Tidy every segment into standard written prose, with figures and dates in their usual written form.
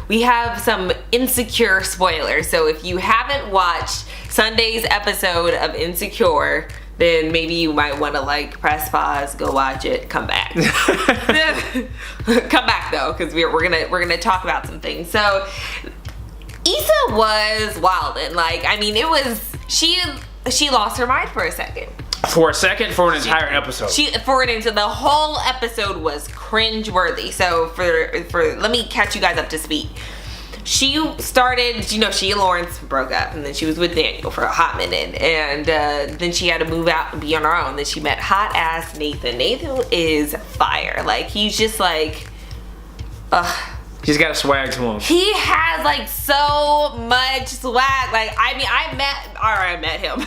we have some Insecure spoilers. So if you haven't watched Sunday's episode of Insecure, then maybe you might want to like press pause, go watch it, come back. Come back though, because we're gonna talk about some things. So Issa was wildin'. Like, I mean, it was she lost her mind for a second. For a second, for an entire episode. The whole episode was cringe-worthy. So for let me catch you guys up to speed. She started, you know, she and Lawrence broke up, and then she was with Daniel for a hot minute, and then she had to move out and be on her own. Then she met hot ass Nathan. Nathan is fire. Like, he's just like, He's got a swag to him. He has like so much swag. Like, I mean, I met him.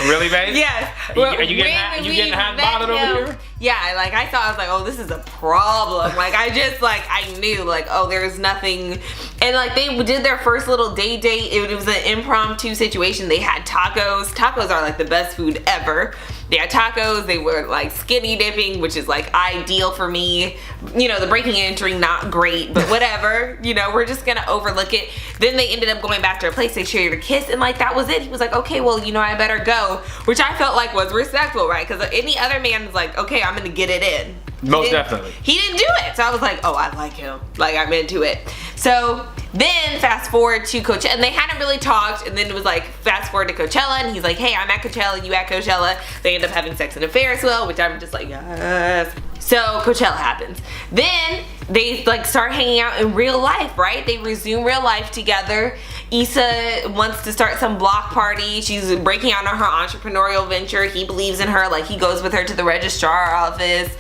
Really, babe? Yes. Are you getting hot and bothered over here? Yeah, like I thought, I was like, oh, this is a problem. Like, I knew, like, oh, there's nothing. And like, they did their first little date. It was an impromptu situation. They had tacos. Tacos are like the best food ever. They had tacos. They were like skinny dipping, which is like ideal for me. You know, the breaking and entering, not great, but whatever. You know, we're just gonna overlook it. Then they ended up going back to her place. They shared a kiss, and like that was it. He was like, okay, well, you know, I better go, which I felt like was respectful, right? Because any other man's like, okay, I'm gonna get it in. Most definitely. He didn't do it. So I was like, oh, I like him. Like, I'm into it. So then fast forward to Coachella, and they hadn't really talked, and then it was like fast forward to Coachella, and he's like, hey, I'm at Coachella, you at Coachella. They end up having sex in a Ferris wheel, which I'm just like, yes. So Coachella happens. Then they like start hanging out in real life, right? They resume real life together. Issa wants to start some block party. She's breaking out on her entrepreneurial venture. He believes in her. Like, he goes with her to the registrar office.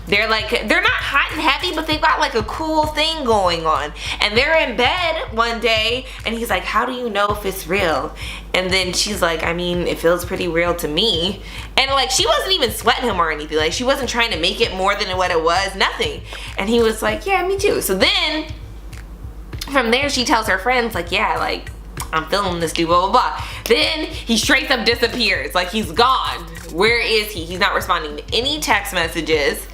They're not hot and heavy, but they've got like a cool thing going on. And they're in bed one day, and he's like, how do you know if it's real? And then she's like, I mean, it feels pretty real to me. And like, she wasn't even sweating him or anything. Like, she wasn't trying to make it more than what it was, nothing. And he was like, yeah, me too. So then from there, she tells her friends, like, yeah, like, I'm feeling this dude, blah, blah, blah. Then he straight up disappears. Like, he's gone. Where is he? He's not responding to any text messages.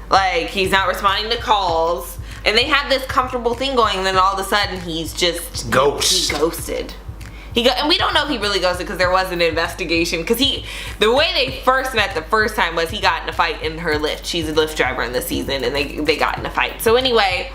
Like, he's not responding to calls. And they had this comfortable thing going, and then all of a sudden he's just He ghosted. And we don't know if he really ghosted, because there was an investigation. Because the way they first met the first time was he got in a fight in her Lyft. She's a Lyft driver in the season, and they got in a fight. So anyway,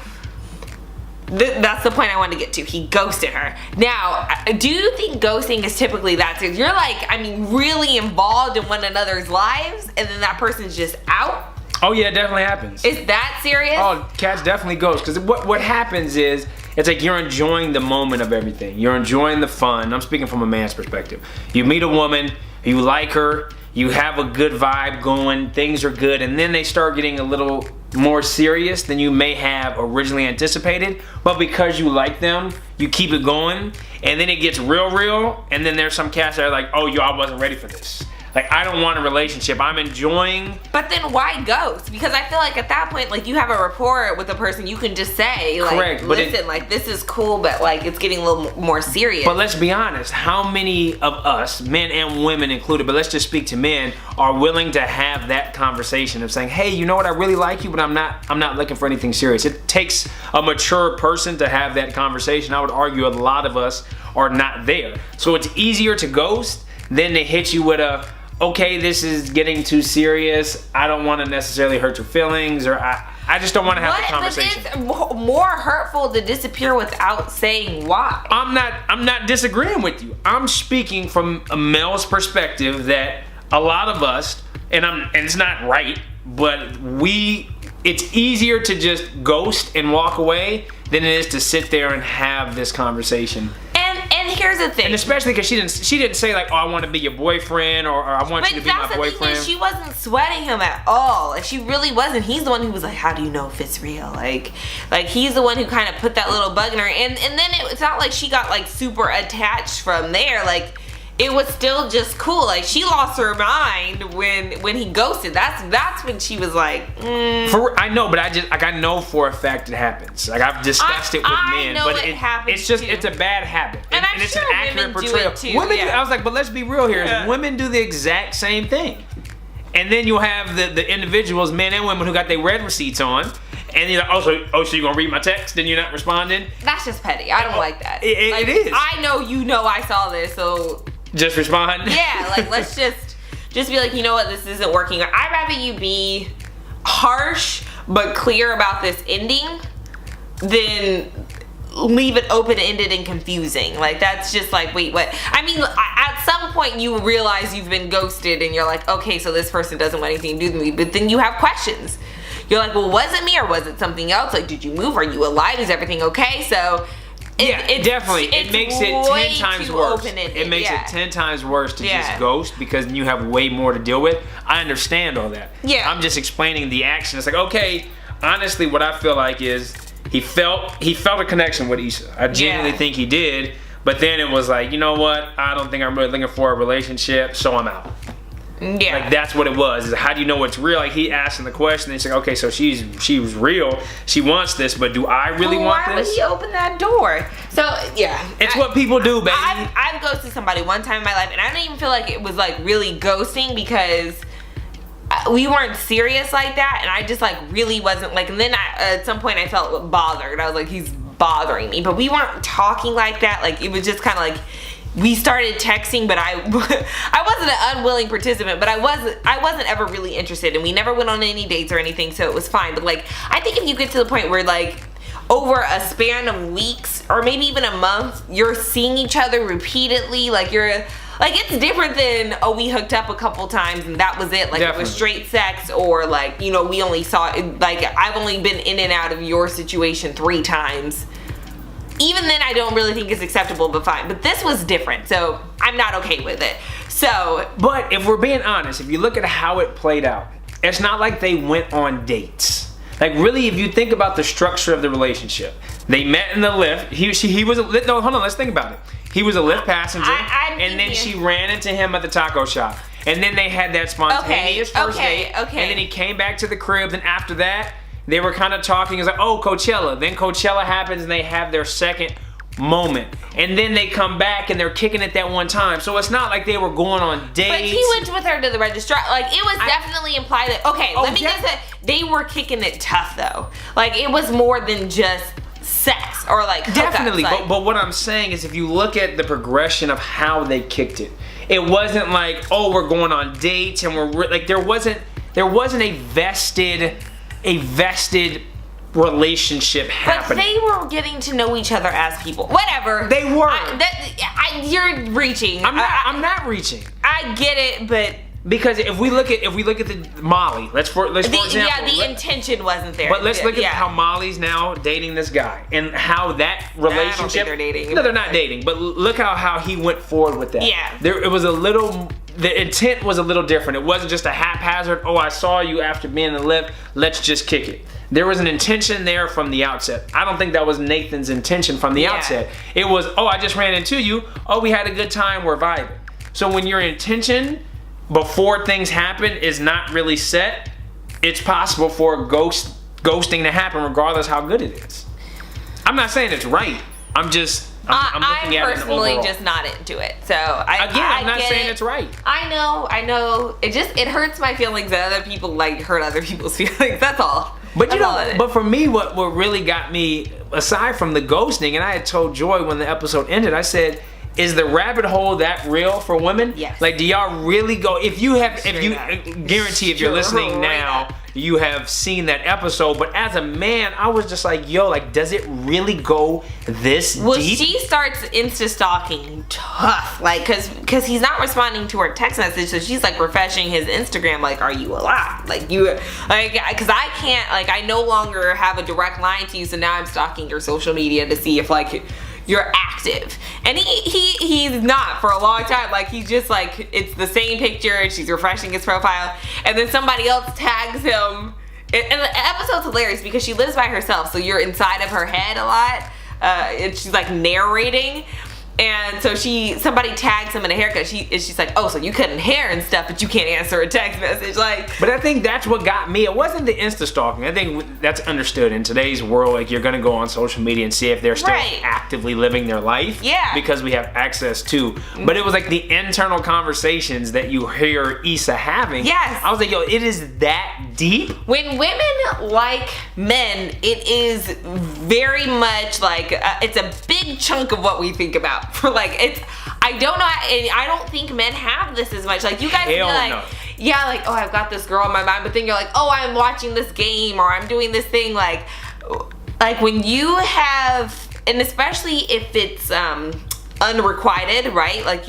that's the point I wanted to get to. He ghosted her. Now, do you think ghosting is typically that serious? You're like, I mean, really involved in one another's lives, and then that person's just out? Oh yeah, it definitely happens. Is that serious? Oh, cats definitely ghost. Because what happens is, it's like you're enjoying the moment of everything. You're enjoying the fun. I'm speaking from a man's perspective. You meet a woman, you like her, you have a good vibe going, things are good, and then they start getting a little more serious than you may have originally anticipated. But because you like them, you keep it going, and then it gets real, and then there's some cats that are like, oh, yo, I wasn't ready for this. Like, I don't want a relationship. I'm enjoying. But then why ghost? Because I feel like at that point, like, you have a rapport with the person. You can just say, like, correct, listen, like, this is cool, but like, it's getting a little more serious. But let's be honest. How many of us, men and women included, but let's just speak to men, are willing to have that conversation of saying, hey, you know what? I really like you, but I'm not looking for anything serious. It takes a mature person to have that conversation. I would argue a lot of us are not there. So it's easier to ghost than to hit you with a, okay, this is getting too serious. I don't want to necessarily hurt your feelings, or I just don't want to have the conversation. But it's more hurtful to disappear without saying why. I'm not disagreeing with you. I'm speaking from a male's perspective that a lot of us, and it's not right, but it's easier to just ghost and walk away than it is to sit there and have this conversation. And here's the thing. And especially because she didn't say like, oh, I want to be your boyfriend, or I want you to be my boyfriend. But that's the thing, is she wasn't sweating him at all. Like, she really wasn't. He's the one who was like, how do you know if it's real? Like he's the one who kind of put that little bug in her. And then it's not like she got like super attached from there. Like, it was still just cool. Like, she lost her mind when he ghosted. That's when she was like, I know, but I know for a fact it happens. Like, I've discussed it with men, but it's a bad habit, and I'm it's sure an accurate portrayal. Women, I was like, but let's be real here. Yeah. Women do the exact same thing, and then you'll have the individuals, men and women, who got their red receipts on, And you're like, so you're gonna read my text and you're not responding? That's just petty. I don't like that. It is. I know I saw this, so just respond. Yeah, like let's just be like, you know what, this isn't working. I'd rather you be harsh but clear about this ending than leave it open-ended and confusing. Like, that's just like, wait, what? I mean, at some point you realize you've been ghosted and you're like, okay, so this person doesn't want anything to do with me, but then you have questions. You're like, well, was it me or was it something else? Like, did you move? Are you alive? Is everything okay? So definitely. It makes it 10 times worse. It makes it 10 times worse to just ghost, because then you have way more to deal with. I understand all that. Yeah. I'm just explaining the action. It's like, okay, honestly, what I feel like is he felt a connection with Issa. I genuinely think he did. But then it was like, you know what? I don't think I'm really looking for a relationship, so I'm out. Yeah. Like, that's what it was. Is how do you know it's real? Like, he asked him the question, and he's like, okay, so she was real. She wants this, but do I really want this? Why would he open that door? So, yeah. It's what people do, baby. I've ghosted somebody one time in my life, and I don't even feel like it was, like, really ghosting, because we weren't serious like that, and I just, like, really wasn't, like, and then at some point I felt bothered. I was like, he's bothering me, but we weren't talking like that. Like, it was just kind of like, we started texting, but I wasn't an unwilling participant, but I wasn't ever really interested, and we never went on any dates or anything, so it was fine. But like, I think if you get to the point where like over a span of weeks or maybe even a month, you're seeing each other repeatedly, like it's different than, oh, we hooked up a couple times and that was it. Like, Definitely. It was straight sex, or like, you know, we only saw it, like, I've only been in and out of your situation 3 times. Even then, I don't really think it's acceptable, but fine. But this was different, so I'm not okay with it. So, but if we're being honest, if you look at how it played out, it's not like they went on dates. Like, really, if you think about the structure of the relationship, they met in the lift. He was a lift. No, hold on. Let's think about it. He was a lift passenger, and then she ran into him at the taco shop, and then they had that spontaneous first date. And then he came back to the crib. Then after that, they were kind of talking. It's like, oh, Coachella. Then Coachella happens, and they have their second moment. And then they come back, and they're kicking it that one time. So it's not like they were going on dates. But he went with her to the registrar. Like, it was definitely implied that, let me just say, they were kicking it tough, though. Like, it was more than just sex or, like, definitely. Like, but what I'm saying is, if you look at the progression of how they kicked it, it wasn't like, oh, we're going on dates, and we're like, there wasn't a vested relationship happening. But they were getting to know each other as people. Whatever. They were. You're reaching. I'm not reaching. I get it, but because if we look at the Molly, let's for example. Yeah, the intention wasn't there. But let's look at how Molly's now dating this guy and how that relationship. I don't think they're dating. No, they're not dating. But look how he went forward with that. Yeah. The intent was a little different. It wasn't just a haphazard, oh, I saw you after being in the lift, let's just kick it. There was an intention there from the outset. I don't think that was Nathan's intention from the outset. It was, oh, I just ran into you. Oh, we had a good time, we're vibing. So when your intention before things happen is not really set, it's possible for ghosting to happen regardless how good it is. I'm not saying it's right. I'm looking at it personally just not into it. So I'm not saying it's right. I know. It hurts my feelings that other people like hurt other people's feelings. That's all. But but for me, what really got me, aside from the ghosting, and I had told Joy when the episode ended, I said, is the rabbit hole that real for women? Yes. Like, do y'all really go? Guarantee if you're listening now, you have seen that episode. But as a man, I was just like, yo, like, does it really go this deep? Well, she starts Insta stalking tough, like, cause he's not responding to her text message, so she's like refreshing his Instagram, like, are you alive? Like, cause I can't, like, I no longer have a direct line to you, so now I'm stalking your social media to see if like you're active. And he's not for a long time. Like, he's just like, it's the same picture and she's refreshing his profile, and then somebody else tags him. And the episode's hilarious because she lives by herself, so you're inside of her head a lot. And she's like narrating. And so somebody tags him in a haircut. She's like, oh, so you cutting hair and stuff, but you can't answer a text message. Like, but I think that's what got me. It wasn't the Insta stalking. I think that's understood in today's world. Like, you're gonna go on social media and see if they're still actively living their life. Yeah. Because we have access to. But it was like the internal conversations that you hear Issa having. Yes. I was like, yo, it is that deep. When women like men, it is very much like it's a big chunk of what we think about. For like, I don't know, I don't think men have this as much. Like, you guys feel like, yeah, like, oh, I've got this girl in my mind, but then you're like, oh, I'm watching this game, or I'm doing this thing. Like when you have, and especially if it's unrequited, right? Like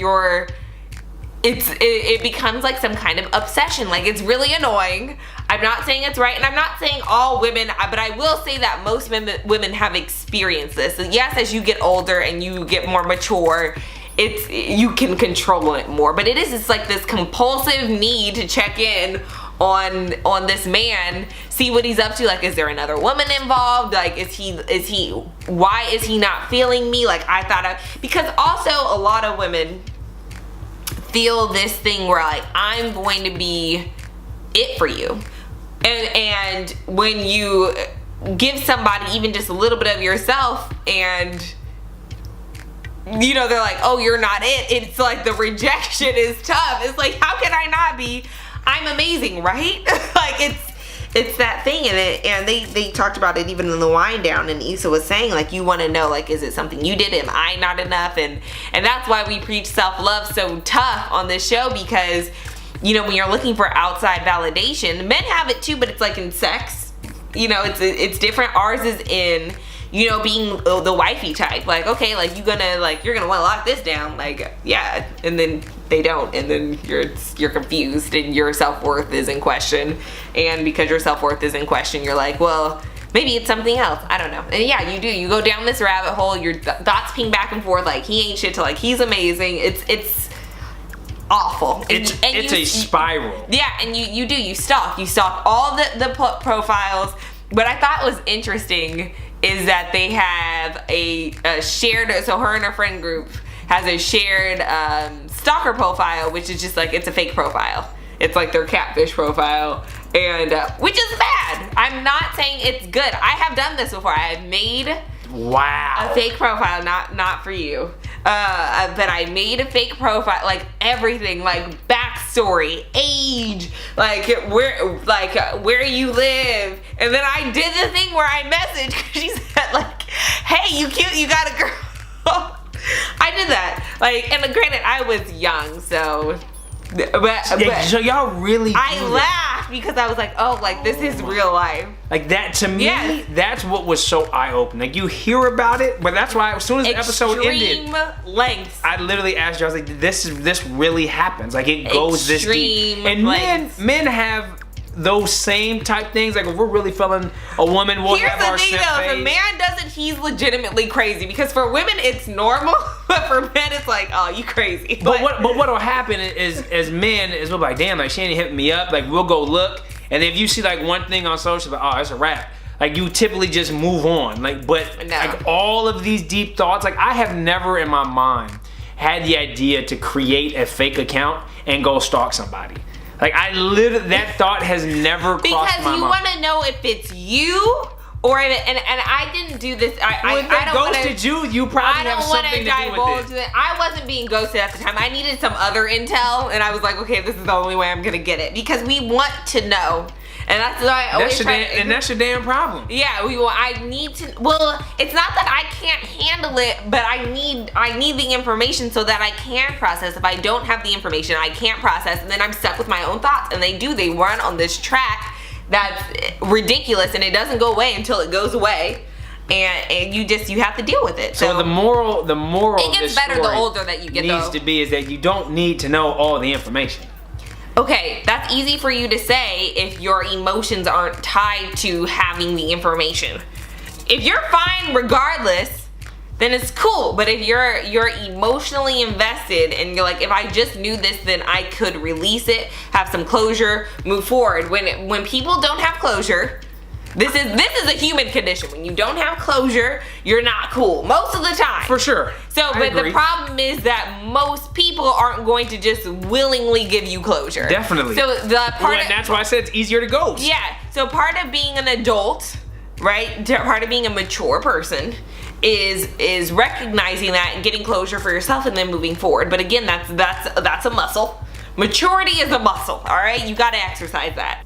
it becomes like some kind of obsession. Like, it's really annoying. I'm not saying it's right, and I'm not saying all women, but I will say that most women have experienced this. And yes, as you get older and you get more mature, you can control it more. But it's like this compulsive need to check in on this man, see what he's up to. Like, is there another woman involved? Like, why is he not feeling me? Like, because also a lot of women feel this thing where, like, I'm going to be it for you. And when you give somebody even just a little bit of yourself, and you know, they're like, oh, you're not it. It's like the rejection is tough. It's like, how can I not be? I'm amazing, right? Like, it's that thing. And they talked about it even in the wind down, and Issa was saying, like, you want to know, like, is it something you did? Am I not enough? And that's why we preach self-love so tough on this show, because, you know, when you're looking for outside validation, men have it too, but it's like in sex. You know, it's different. Ours is in, you know, being the wifey type. Like, okay, like, you're gonna want to lock this down. Like, yeah, and then they don't, and then you're confused, and your self-worth is in question. And because your self-worth is in question, you're like, well, maybe it's something else. I don't know. And yeah, you go down this rabbit hole. Your thoughts ping back and forth. Like, he ain't shit to, like, he's amazing. It's awful. It's a spiral. Yeah, and you stalk all the profiles. What I thought was interesting is that they have a shared, so her and her friend group has a shared stalker profile, which is just like, it's a fake profile. It's like their catfish profile, and which is bad. I'm not saying it's good. I have done this before. I have made a fake profile, not for you. But I made a fake profile, like everything, like backstory, age, like where you live, and then I did the thing where I messaged, because she said, like, hey, you cute, you got a girl. I did that, like, and granted, I was young, so. But so y'all really laughed because I was like, oh, like, this is real life. Like, that, to me, that's what was so eye-opening. Like, you hear about it, but that's why as soon as the episode ended, lengths. I literally asked you, I was like, this really happens. Like, it goes this deep. And men have those same type things. Like, if we're really feeling a woman, we'll have our Here's the thing, though. If a man does it, he's legitimately crazy. Because for women, it's normal. But for men, it's like, oh, you crazy. But what'll happen is, as men, is we'll be like, damn, like, she ain't hitting me up. Like, we'll go look. And if you see, like, one thing on social, like, oh, it's a wrap. Like, you typically just move on. Like, but like, all of these deep thoughts, like, I have never in my mind had the idea to create a fake account and go stalk somebody. Like, that thought has never crossed my mind. Because you want to know if it's you, or if and I didn't do this. I don't ghosted you probably have something to do with it. I wasn't being ghosted at the time. I needed some other intel, and I was like, okay, this is the only way I'm gonna get it, because we want to know. And that's why I always that's your damn problem. Yeah, I need to. Well, it's not that I can't handle it, but I need the information so that I can process. If I don't have the information, I can't process, and then I'm stuck with my own thoughts. And they run on this track that's ridiculous, and it doesn't go away until it goes away. And you have to deal with it. So the moral it gets better the older that you get. Needs to be is that you don't need to know all the information. Okay, that's easy for you to say if your emotions aren't tied to having the information. If you're fine regardless, then it's cool. But if you're emotionally invested and you're like, if I just knew this, then I could release it, have some closure, move forward. When people don't have closure, This is a human condition. When you don't have closure, you're not cool most of the time. For sure. So, but the problem is that most people aren't going to just willingly give you closure. Definitely. So the part and that's why I said it's easier to ghost. Yeah. So part of being an adult, right? Part of being a mature person is recognizing that and getting closure for yourself and then moving forward. But again, that's a muscle. Maturity is a muscle, all right? You got to exercise that.